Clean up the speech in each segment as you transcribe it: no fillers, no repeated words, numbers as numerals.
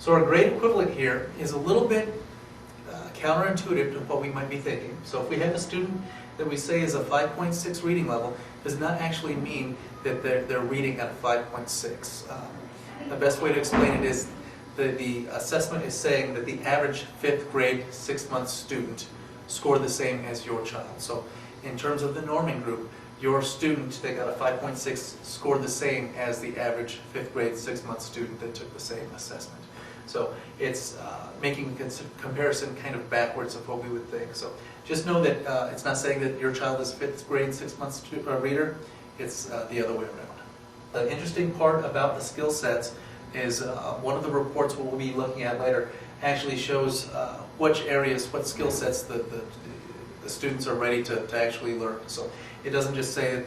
So our grade equivalent here is a little bit counterintuitive to what we might be thinking. So if we have a student that we say is a 5.6 reading level, does not actually mean that they're reading at a 5.6. The best way to explain it is the assessment is saying that the average 5th grade 6-month student scored the same as your child. So in terms of the norming group, your student that got a 5.6 scored the same as the average 5th grade 6-month student that took the same assessment. So it's making comparison kind of backwards of what we would think. So just know that it's not saying that your child is 5th grade 6-month reader, it's the other way around. The interesting part about the skill sets is one of the reports we'll be looking at later actually shows which areas, what skill sets the students are ready to actually learn. So it doesn't just say that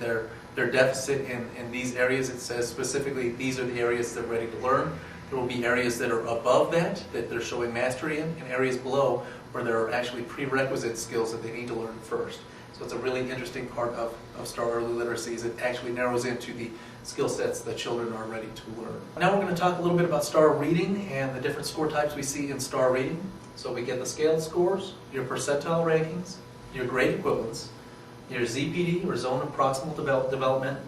they're deficit in these areas, it says specifically these are the areas they're ready to learn. There will be areas that are above that they're showing mastery in, and areas below where there are actually prerequisite skills that they need to learn first. So it's a really interesting part of STAR Early Literacy is it actually narrows into the skill sets that children are ready to learn. Now we're going to talk a little bit about STAR Reading and the different score types we see in STAR Reading. So we get the scaled scores, your percentile rankings, your grade equivalents, your ZPD or Zone of Proximal Development,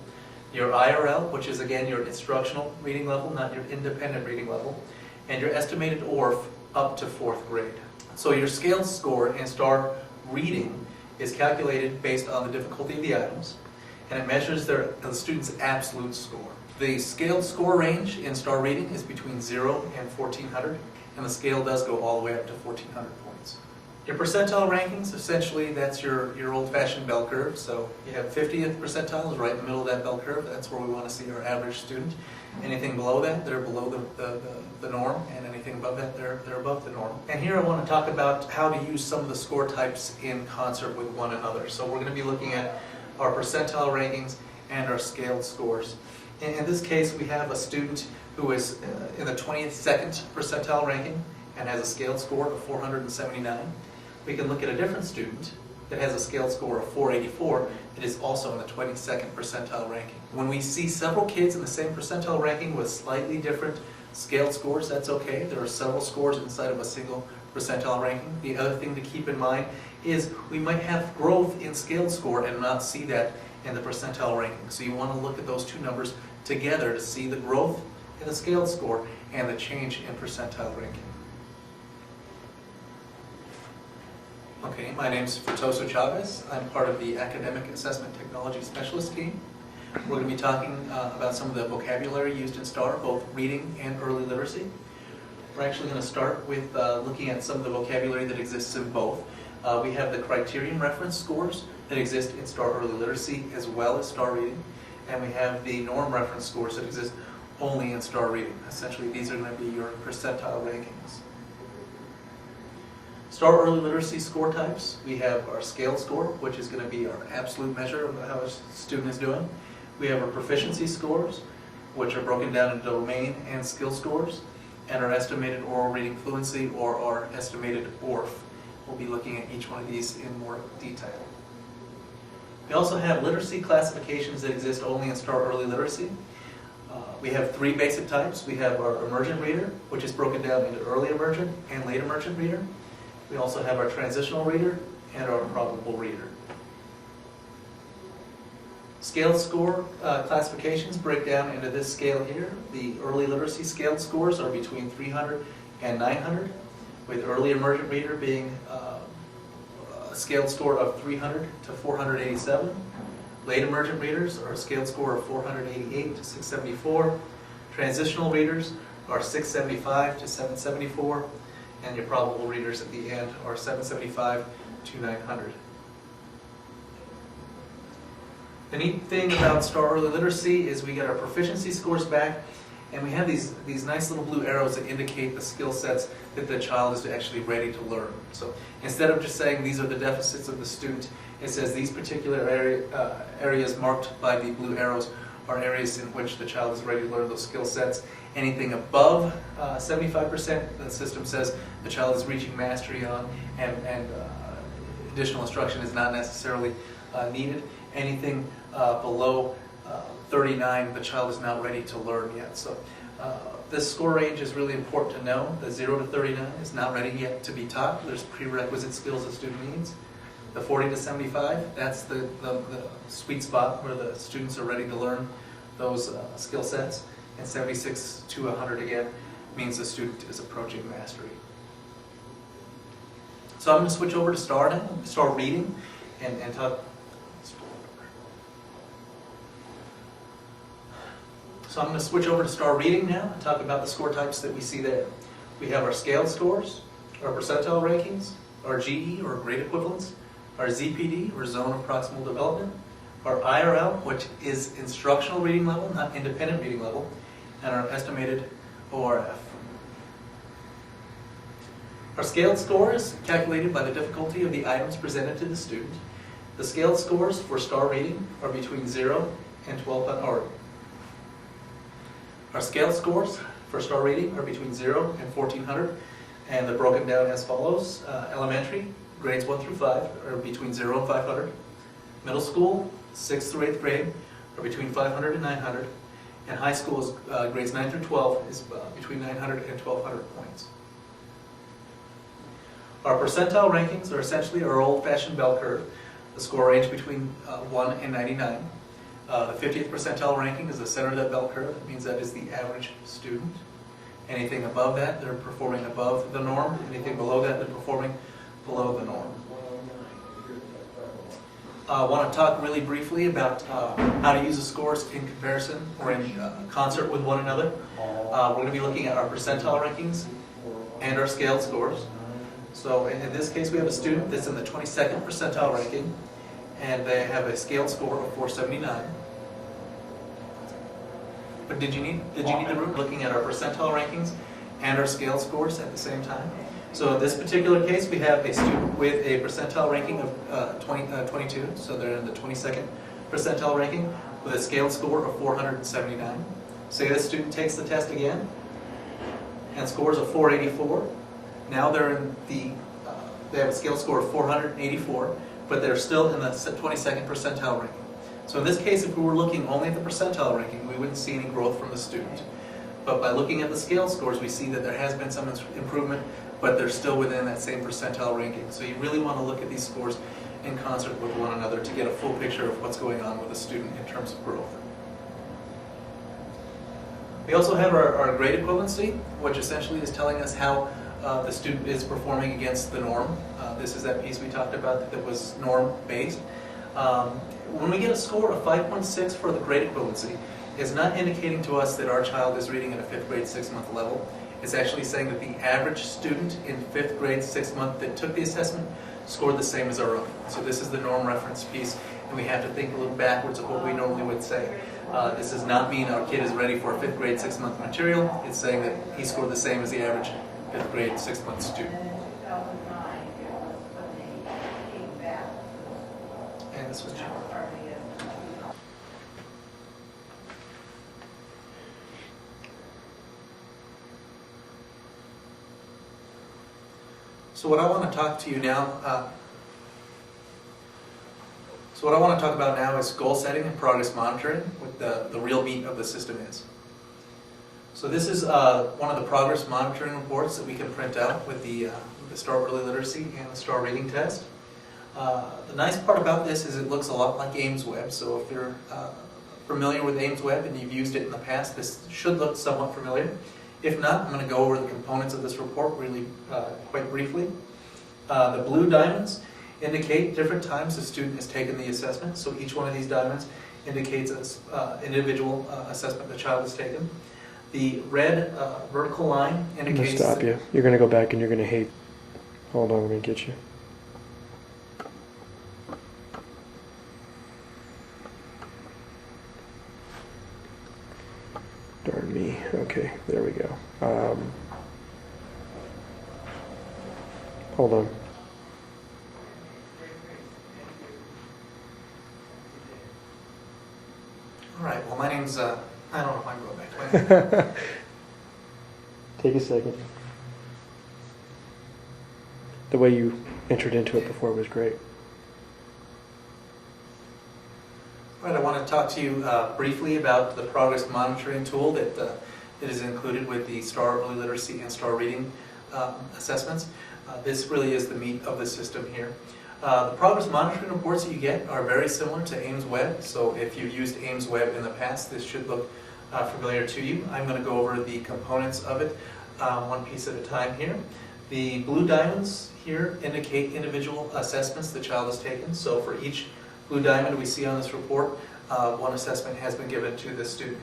your IRL, which is again your instructional reading level, not your independent reading level, and your estimated ORF up to 4th grade. So your scaled score in STAR Reading is calculated based on the difficulty of the items, and it measures the student's absolute score. The scaled score range in STAR Reading is between 0 and 1400, and the scale does go all the way up to 1400 points. Your percentile rankings, essentially that's your old-fashioned bell curve. So you have 50th percentile is right in the middle of that bell curve. That's where we want to see our average student. Anything below that, they're below the norm, and anything above that, they're above the norm. And here I want to talk about how to use some of the score types in concert with one another. So we're going to be looking at our percentile rankings and our scaled scores. In this case, we have a student who is in the 22nd percentile ranking and has a scaled score of 479. We can look at a different student that has a scaled score of 484 that is also in the 22nd percentile ranking. When we see several kids in the same percentile ranking with slightly different scaled scores, that's okay. There are several scores inside of a single percentile ranking. The other thing to keep in mind is we might have growth in scaled score and not see that in the percentile ranking. So you want to look at those two numbers together to see the growth in the scaled score and the change in percentile ranking. Okay, my name is Toso Chavez. I'm part of the Academic Assessment Technology Specialist team. We're going to be talking about some of the vocabulary used in STAR, both reading and early literacy. We're actually going to start with looking at some of the vocabulary that exists in both. We have the criterion reference scores that exist in STAR Early Literacy as well as STAR Reading. And we have the norm reference scores that exist only in STAR Reading. Essentially, these are going to be your percentile rankings. STAR Early Literacy score types. We have our scaled score, which is going to be our absolute measure of how a student is doing. We have our proficiency scores, which are broken down into domain and skill scores, and our estimated oral reading fluency, or our estimated ORF. We'll be looking at each one of these in more detail. We also have literacy classifications that exist only in STAR Early Literacy. We have 3 basic types. We have our emergent reader, which is broken down into early emergent and late emergent reader. We also have our transitional reader and our probable reader. Scaled score classifications break down into this scale here. The early literacy scaled scores are between 300 and 900, with early emergent reader being a scaled score of 300 to 487. Late emergent readers are a scaled score of 488 to 674. Transitional readers are 675 to 774. And your probable readers at the end are 775 to 900. The neat thing about STAR Early Literacy is we get our proficiency scores back, and we have these nice little blue arrows that indicate the skill sets that the child is actually ready to learn. So instead of just saying these are the deficits of the student, it says these particular areas marked by the blue arrows are areas in which the child is ready to learn those skill sets. Anything above 75%, the system says the child is reaching mastery on, and additional instruction is not necessarily needed. Anything below 39, the child is not ready to learn yet. So this score range is really important to know. The 0 to 39 is not ready yet to be taught. There's prerequisite skills the student needs. The 40 to 75, that's the sweet spot where the students are ready to learn those skill sets. And 76 to 100 again means the student is approaching mastery. So I'm going to switch over to STAR now, STAR reading, and talk. So I'm going to switch over to STAR reading now and talk about the score types that we see there. We have our scaled scores, our percentile rankings, our GE or grade equivalents, our ZPD or zone of proximal development, our IRL, which is instructional reading level, not independent reading level, and our estimated ORF. Our scaled score is calculated by the difficulty of the items presented to the student. The scaled scores for STAR reading are between 0 and 1200. Our scaled scores for STAR reading are between 0 and 1400, and they're broken down as follows. Elementary, grades 1 through 5 are between 0 and 500. Middle school, 6th through 8th grade are between 500 and 900. And high school, is, grades 9 through 12 is between 900 and 1200 points. Our percentile rankings are essentially our old-fashioned bell curve. The score range between 1 and 99. The 50th percentile ranking is the center of that bell curve. It means that is the average student. Anything above that, they're performing above the norm. Anything below that, they're performing below the norm. I want to talk really briefly about how to use the scores in comparison or in concert with one another. We're going to be looking at our percentile rankings and our scaled scores. So in this case, we have a student that's in the 22nd percentile ranking, and they have a scaled score of 479. But did you need the room looking at our percentile rankings and our scaled scores at the same time? So in this particular case, we have a student with a percentile ranking of 22, so they're in the 22nd percentile ranking with a scaled score of 479. Say this student takes the test again and scores a 484. Now they're in the, they have a scaled score of 484, but they're still in the 22nd percentile ranking. So in this case, if we were looking only at the percentile ranking, we wouldn't see any growth from the student. But by looking at the scaled scores, we see that there has been some improvement, but they're still within that same percentile ranking. So you really want to look at these scores in concert with one another to get a full picture of what's going on with a student in terms of growth. We also have our grade equivalency, which essentially is telling us how the student is performing against the norm. This is that piece we talked about that was norm-based. When we get a score of 5.6 for the grade equivalency, it's not indicating to us that our child is reading at a 5th grade 6-month level. It's actually saying that the average student in 5th grade 6th month that took the assessment scored the same as our own. So this is the norm reference piece, and we have to think a little backwards of what we normally would say. This does not mean our kid is ready for a 5th grade 6-month material. It's saying that he scored the same as the average 5th grade 6-month student. And this was So what I want to talk to you now, about now is goal setting and progress monitoring, what the real meat of the system is. So this is one of the progress monitoring reports that we can print out with the STAR Early Literacy and the STAR Reading Test. The nice part about this is it looks a lot like Ames Web, so if you're familiar with Ames Web and you've used it in the past, this should look somewhat familiar. If not, I'm going to go over the components of this report really quite briefly. The blue diamonds indicate different times the student has taken the assessment, so each one of these diamonds indicates an individual assessment the child has taken. The red vertical line indicates... I'm going to stop you. You're going to go back and you're going to hate... Hold on, let me get you. Darn me. Okay, there we go. Hold on. All right, well, my name's, I don't know if I can go back to my name. Take a second. The way you entered into it before was great. All right, I want to talk to you briefly about the progress monitoring tool that that is included with the STAR Early Literacy and STAR Reading assessments. This really is the meat of the system here. The progress monitoring reports that you get are very similar to Ames Web, so if you've used Ames Web in the past, this should look familiar to you. I'm going to go over the components of it one piece at a time here. The blue diamonds here indicate individual assessments the child has taken, so for each blue diamond we see on this report, one assessment has been given to the student.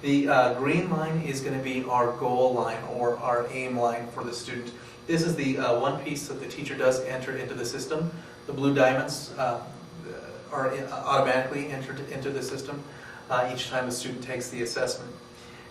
The green line is going to be our goal line or our aim line for the student. This is the one piece that the teacher does enter into the system. The blue diamonds are automatically entered into the system each time the student takes the assessment.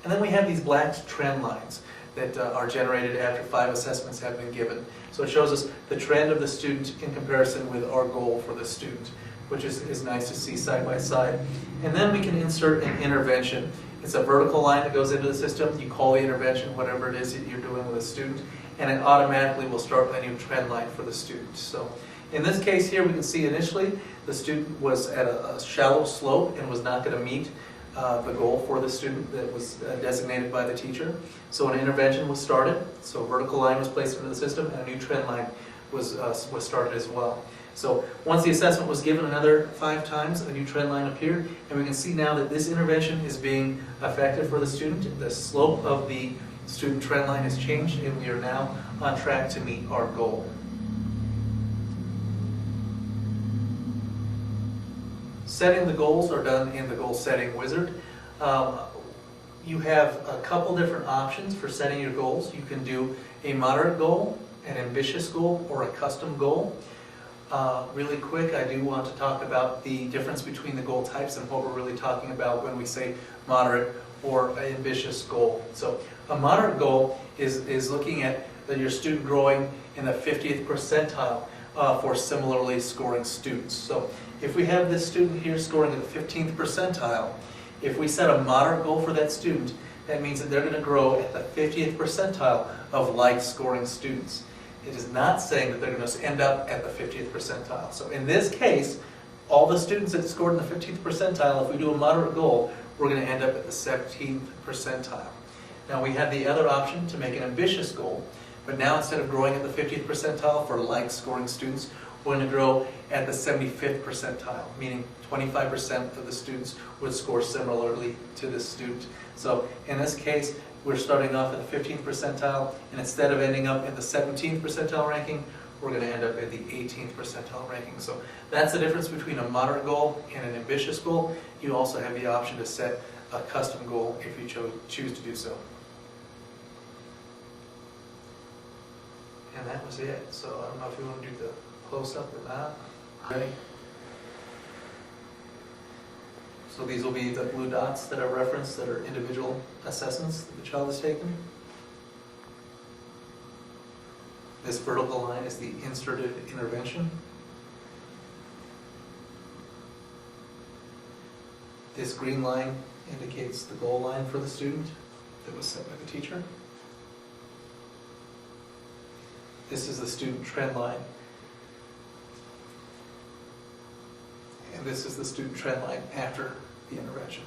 And then we have these black trend lines that are generated after 5 assessments have been given. So it shows us the trend of the student in comparison with our goal for the student, which is nice to see side by side. And then we can insert an intervention. It's a vertical line that goes into the system. You call the intervention whatever it is that you're doing with a student, and it automatically will start a new trend line for the student. So in this case here, we can see initially the student was at a shallow slope and was not going to meet the goal for the student that was designated by the teacher. So an intervention was started, so a vertical line was placed into the system, and a new trend line was started as well. So once the assessment was given another 5 times, a new trend line appeared, and we can see now that this intervention is being effective for the student. The slope of the student trend line has changed, and we are now on track to meet our goal. Setting the goals are done in the goal setting wizard. You have a couple different options for setting your goals. You can do a moderate goal, an ambitious goal, or a custom goal. Really quick, I do want to talk about the difference between the goal types and what we're really talking about when we say moderate or ambitious goal. So a moderate goal is looking at your student growing in the 50th percentile for similarly scoring students. So if we have this student here scoring in the 15th percentile, if we set a moderate goal for that student, that means that they're going to grow at the 50th percentile of like scoring students. It is not saying that they're going to end up at the 50th percentile. So in this case, all the students that scored in the 50th percentile, if we do a moderate goal, we're going to end up at the 17th percentile. Now we have the other option to make an ambitious goal, but now instead of growing at the 50th percentile for like scoring students, we're going to grow at the 75th percentile, meaning 25% of the students would score similarly to this student. So in this case, we're starting off at the 15th percentile, and instead of ending up in the 17th percentile ranking, we're going to end up at the 18th percentile ranking. So that's the difference between a moderate goal and an ambitious goal. You also have the option to set a custom goal if you choose to do so. And that was it. So I don't know if you want to do the close-up or not. Ready? So these will be the blue dots that are referenced that are individual assessments that the child has taken. This vertical line is the inserted intervention. This green line indicates the goal line for the student that was set by the teacher. This is the student trend line. And this is the student trend line after the intervention.